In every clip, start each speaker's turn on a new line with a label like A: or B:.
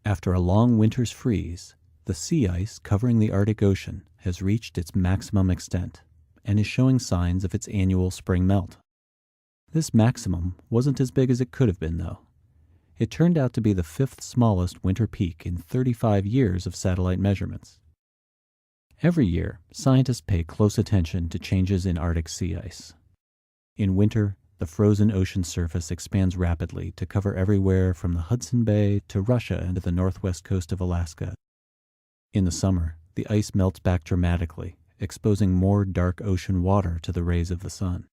A: After a long winter's freeze, the sea ice covering the Arctic Ocean has reached its maximum extent and is showing signs of its annual spring melt. This maximum wasn't as big as it could have been, though. It turned out to be the fifth smallest winter peak in 35 years of satellite measurements. Every year, scientists pay close attention to changes in Arctic sea ice. In winter, the frozen ocean surface expands rapidly to cover everywhere from the Hudson Bay to Russia and to the northwest coast of Alaska. In the summer, the ice melts back dramatically, exposing more dark ocean water to the rays of the sun.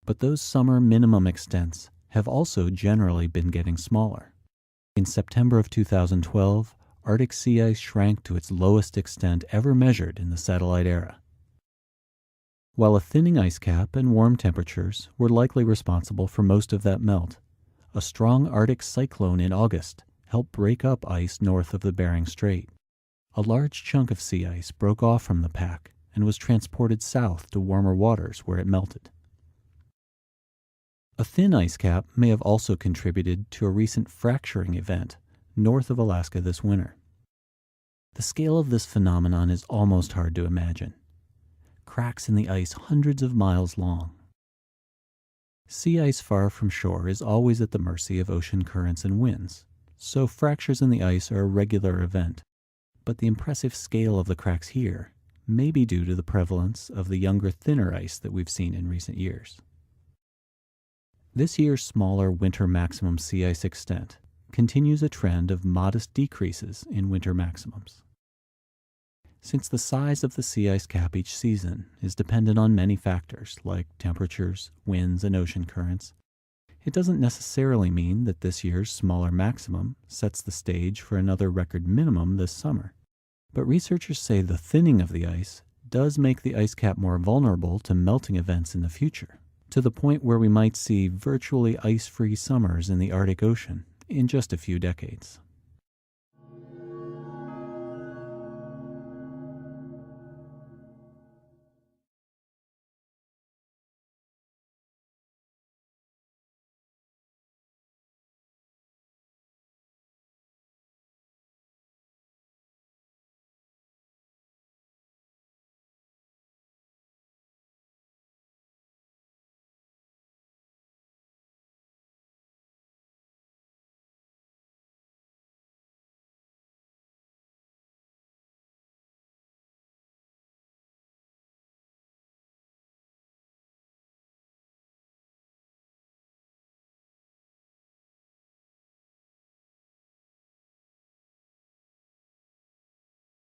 A: But those summer minimum extents have also generally been getting smaller. In September of 2012, Arctic sea ice shrank to its lowest extent ever measured in the satellite era. While a thinning ice cap and warm temperatures were likely responsible for most of that melt, a strong Arctic cyclone in August helped break up ice north of the Bering Strait. A large chunk of sea ice broke off from the pack and was transported south to warmer waters where it melted. A thin ice cap may have also contributed to a recent fracturing event north of Alaska this winter. The scale of this phenomenon is almost hard to imagine. Cracks in the ice hundreds of miles long. Sea ice far from shore is always at the mercy of ocean currents and winds, so fractures in the ice are a regular event. But the impressive scale of the cracks here may be due to the prevalence of the younger, thinner ice that we've seen in recent years. This year's smaller winter maximum sea ice extent continues a trend of modest decreases in winter maximums. Since the size of the sea ice cap each season is dependent on many factors like temperatures, winds, and ocean currents, it doesn't necessarily mean that this year's smaller maximum sets the stage for another record minimum this summer. But researchers say the thinning of the ice does make the ice cap more vulnerable to melting events in the future, to the point where we might see virtually ice-free summers in the Arctic Ocean in just a few decades.